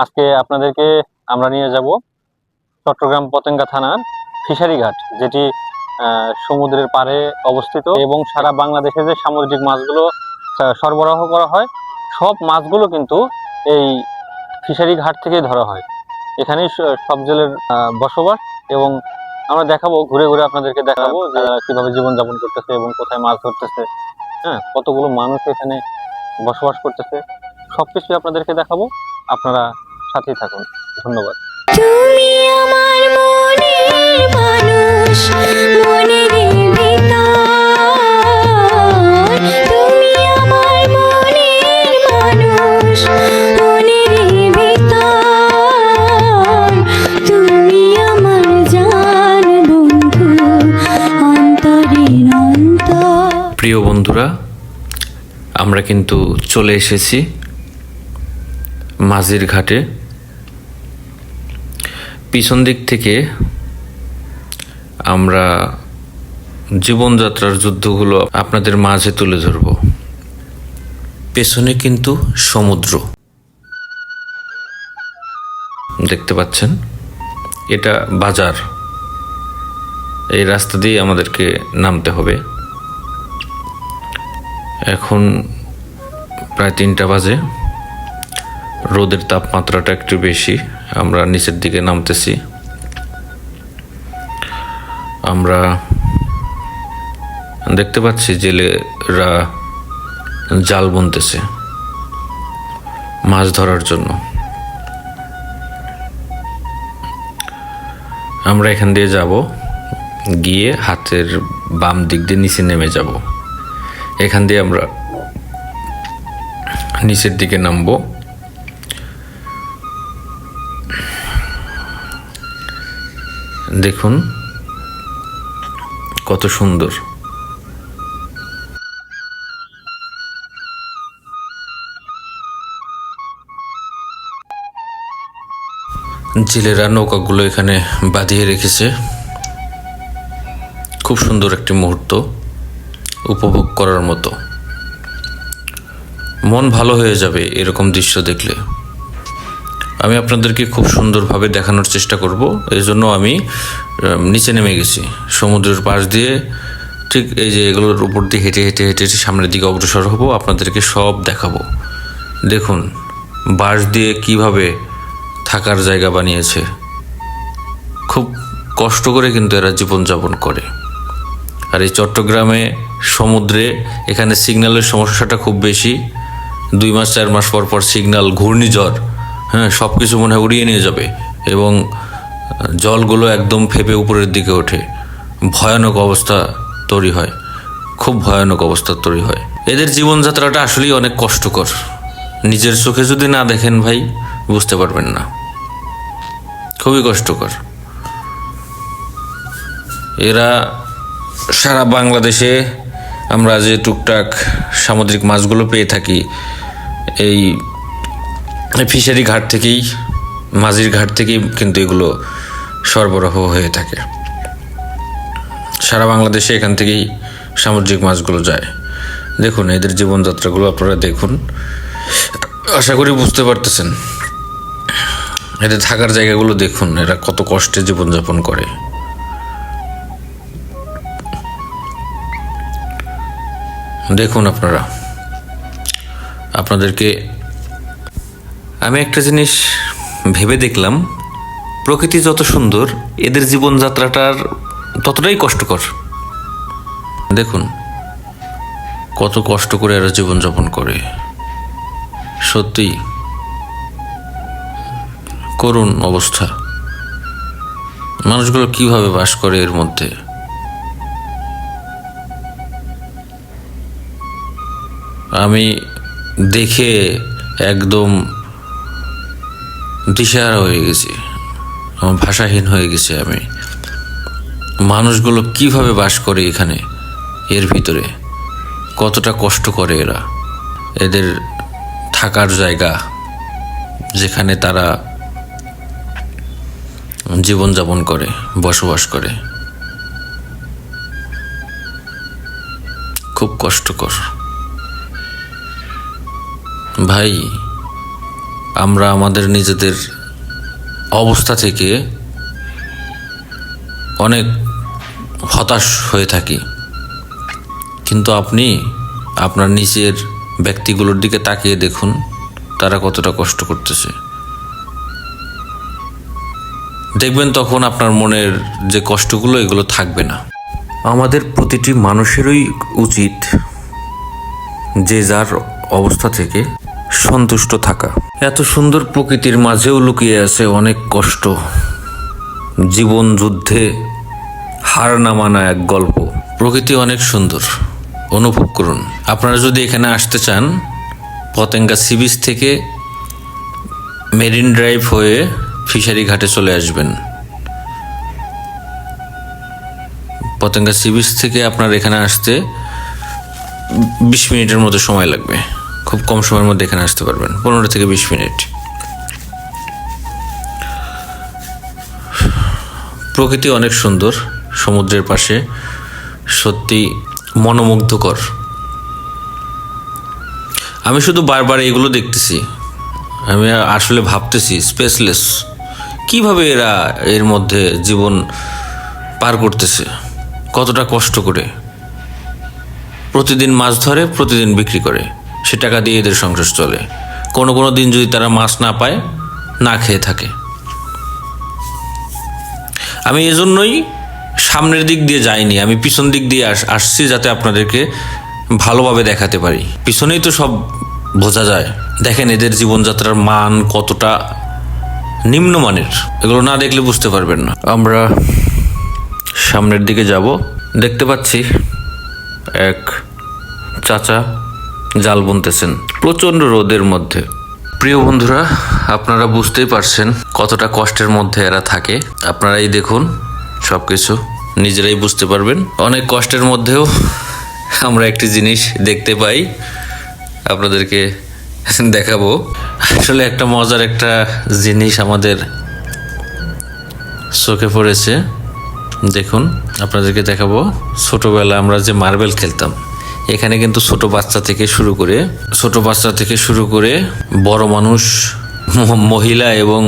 আজকে আপনাদেরকে আমরা নিয়ে যাব চট্টগ্রাম পতেঙ্গা থানার ফিশারি ঘাট, যেটি সমুদ্রের পাড়ে অবস্থিত এবং সারা বাংলাদেশে যে সামুদ্রিক মাছগুলো সরবরাহ করা হয়, সব মাছগুলো কিন্তু এই ফিশারি ঘাট থেকেই ধরা হয়। এখানেই সব জেলের বসবাস এবং আমরা দেখাবো, ঘুরে ঘুরে আপনাদেরকে দেখাবো যে কিভাবে জীবনযাপন করতেছে এবং কোথায় মাছ ধরতেছে, কতগুলো মানুষ এখানে বসবাস করতেছে, সবকিছু আপনাদেরকে দেখাবো। আপনারা সাথেই থাকুন। ধন্যবাদ। তুমি আমার মনের মানুষ, মনের ভিতর তুমি আমার মনের মানুষ, মনের ভিতর তুমি আমার জান বন্ধু, অন্তরের অন্তর। প্রিয় বন্ধুরা, আমরা কিন্তু চলে এসেছি মাঝির ঘাটে। পিছন দিক থেকে আমরা জীবনযাত্রার যুদ্ধগুলো আপনাদের মাঝে তুলে ধরব। পেছনে কিন্তু সমুদ্র দেখতে পাচ্ছেন, এটা বাজার। এই রাস্তা দিয়ে আমাদেরকে নামতে হবে। এখন প্রায় 3টা বাজে, রোদের তাপমাত্রাটা একটু বেশি। আমরা নিচের দিকে নামতেছি। আমরা দেখতে পাচ্ছি জেলেরা জাল বুনতেছে মাছ ধরার জন্য। আমরা এখান দিয়ে যাব, গিয়ে হাতের বাম দিক দিয়ে নিচে নেমে যাব। এখান দিয়ে আমরা নিচের দিকে নামবো। দেখুন কত সুন্দর। জেলেরা নৌকাগুলো এখানে বাঁধিয়ে রেখেছে। খুব সুন্দর একটি মুহূর্ত, উপভোগ করার মতো। মন ভালো হয়ে যাবে এরকম দৃশ্য দেখলে। আমি আপনাদেরকে খুব সুন্দরভাবে দেখানোর চেষ্টা করব। এই জন্য আমি নিচে নেমে গেছি, সমুদ্রের পাশ দিয়ে। ঠিক এই যে এগুলোর উপর দিয়ে হেঁটে হেঁটে হেঁটে হেঁটে সামনের দিকে অগ্রসর হব, আপনাদেরকে সব দেখাবো। দেখুন বাঁশ দিয়ে কিভাবে থাকার জায়গা বানিয়েছে। খুব কষ্ট করে কিন্তু এরা জীবনযাপন করে। আর এই চট্টগ্রামে সমুদ্রে এখানে সিগন্যালের সমস্যাটা খুব বেশি। 2 মাস 4 মাস পর পর সিগন্যাল, ঘূর্ণিঝড়, সব কিছু মনে হয় উড়িয়ে নিয়ে যাবে এবং জলগুলো একদম ফেপে উপরের দিকে ওঠে। ভয়ানক অবস্থা তৈরি হয়, খুব ভয়ানক অবস্থা তৈরি হয়। এদের জীবনযাত্রাটা আসলেই অনেক কষ্টকর। নিজের চোখে যদি না দেখেন ভাই, বুঝতে পারবেন না। খুবই কষ্টকর। এরা সারা বাংলাদেশে আমরা যে টুকটাক সামুদ্রিক মাছগুলো পেয়ে থাকি, এই ফিশারি ঘাট থেকেই, মাঝির ঘাট থেকেই কিন্তু এগুলো সরবরাহ হয়ে থাকে। সারা বাংলাদেশে এখান থেকেই সামুদ্রিক মাছগুলো যায়। দেখুন এদের জীবনযাত্রাগুলো আপনারা দেখুন, আশা করি বুঝতে পারতেছেন। এদের থাকার জায়গাগুলো দেখুন, এরা কত কষ্টে জীবনযাপন করে। দেখুন আপনাদেরকে আমি একটা জিনিস ভেবে দেখলাম, প্রকৃতি যত সুন্দর, এদের জীবনযাত্রাটার ততটাই কষ্টকর। দেখুন কত কষ্ট করে এরা জীবনযাপন করে। সত্যি করুণ অবস্থা। মানুষগুলো কিভাবে বাস করে এর মধ্যে। আমি দেখে একদম দিশাহারা হয়ে গেছি, আমার ভাষাহীন হয়ে গেছি আমি। মানুষগুলো কিভাবে বাস করে এখানে, এর ভিতরে কতটা কষ্ট করে এরা। এদের থাকার জায়গা, যেখানে তারা জীবনযাপন করে, বসবাস করে, খুব কষ্টকর। ভাই আমরা আমাদের নিজেদের অবস্থা থেকে অনেক হতাশ হয়ে থাকি, কিন্তু আপনি আপনার নিচের ব্যক্তিগুলোর দিকে তাকিয়ে দেখুন তারা কতটা কষ্ট করতেছে। দেখবেন তখন আপনার মনের যে কষ্টগুলো এগুলো থাকবে না। আমাদের প্রতিটি মানুষেরই উচিত যে যার অবস্থা থেকে সন্তুষ্ট থাকা। এত সুন্দর প্রকৃতির মাঝেও লুকিয়ে আছে অনেক কষ্ট, জীবন যুদ্ধে হার না মানা এক গল্প। প্রকৃতি অনেক সুন্দর, অনুভব করুন। আপনারা যদি এখানে আসতে চান, পতেঙ্গা সি বিচ থেকে মেরিন ড্রাইভ হয়ে ফিশারি ঘাটে চলে আসবেন। পতেঙ্গা সি বিচ থেকে আপনার এখানে আসতে 20 মিনিটের মতো সময় লাগবে। খুব কম সময়ের মধ্যে এখানে আসতে পারবেন, 15 থেকে 20 মিনিট। প্রকৃতি অনেক সুন্দর, সমুদ্রের পাশে সত্যি মনোমুগ্ধকর। আমি শুধু বারবার এগুলো দেখতেছি, আমি আসলে ভাবতেছি স্পেসলেস, কিভাবে এরা এর মধ্যে জীবন পার করতেছে, কতটা কষ্ট করে। প্রতিদিন মাছ ধরে, প্রতিদিন বিক্রি করে, সে টাকা দিয়ে এদের সংসার চলে। কোনো কোনো দিন যদি তারা মাছ না পায়, না খেয়ে থাকে। আমি এজন্যই সামনের দিক দিয়ে যাইনি, আমি পিছন দিক দিয়ে আসছি যাতে আপনাদেরকে ভালোভাবে দেখাতে পারি। পিছনেই তো সব বোঝা যায়। দেখেন এদের জীবনযাত্রার মান কতটা নিম্নমানের, এগুলো না দেখলে বুঝতে পারবেন না। আমরা সামনের দিকে যাব, দেখতে পাচ্ছি এক চাচা জাল বুনতেছেন প্রচণ্ড রোদের মধ্যে। প্রিয় বন্ধুরা, আপনারা বুঝতেই পারছেন কতটা কষ্টের মধ্যে এরা থাকে। আপনারাই দেখুন, সব কিছু নিজেরাই বুঝতে পারবেন। অনেক কষ্টের মধ্যেও আমরা একটি জিনিস দেখতে পাই, আপনাদেরকে দেখাবো। আসলে একটা মজার একটা জিনিস আমাদের চোখে পড়েছে, দেখুন আপনাদেরকে দেখাবো। ছোটবেলা আমরা যে মার্বেল খেলতাম, এখানে কিন্তু ছোট বাচ্চা থেকে শুরু করে বড় মানুষ, মহিলা এবং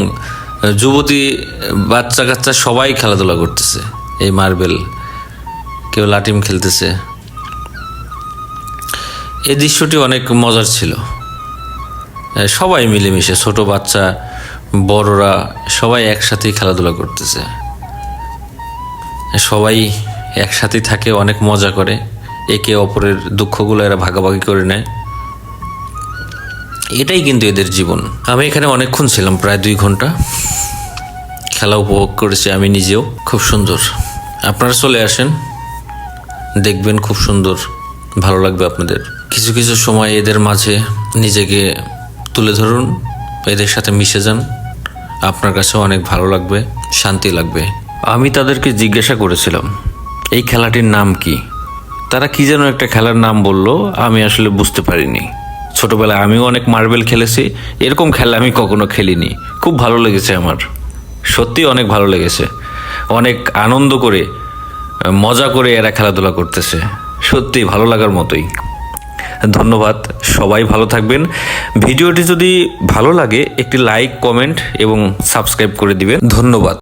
যুবতী, বাচ্চা কাচ্চা সবাই খেলাধুলা করতেছে এই মার্বেল। কেউ লাটিম খেলতেছে। এই দৃশ্যটি অনেক মজার ছিল। সবাই মিলেমিশে, ছোট বাচ্চা বড়রা সবাই একসাথেই খেলাধুলা করতেছে, সবাই একসাথেই থাকে, অনেক মজা করে, একে অপরের দুঃখগুলো এরা ভাগাভাগি করে নেয়। এটাই কিন্তু এদের জীবন। আমি এখানে অনেকক্ষণ ছিলাম, প্রায় 2 ঘন্টা খেলা উপভোগ করেছি আমি নিজেও। খুব সুন্দর। আপনারা চলে আসেন, দেখবেন, খুব সুন্দর, ভালো লাগবে আপনাদের। কিছু কিছু সময় এদের মাঝে নিজেকে তুলে ধরুন, এদের সাথে মিশে যান, আপনার কাছে অনেক ভালো লাগবে, শান্তি লাগবে। আমি তাদেরকে জিজ্ঞাসা করেছিলাম এই খেলাটির নাম কি। তারা কি যেন একটা খেলার নাম বলল, আমি আসলে বুঝতে পারিনি। ছোটবেলায় আমিও অনেক মার্বেল খেলেছি, এরকম খেলা আমি কখনো খেলিনি। খুব ভালো লেগেছে আমার, সত্যি অনেক ভালো লেগেছে। অনেক আনন্দ করে, মজা করে এরা খেলাধুলা করতেছে, সত্যি ভালো লাগার মতোই। ধন্যবাদ, সবাই ভালো থাকবেন। ভিডিওটি যদি ভালো লাগে একটি লাইক, কমেন্ট এবং সাবস্ক্রাইব করে দিবেন। ধন্যবাদ।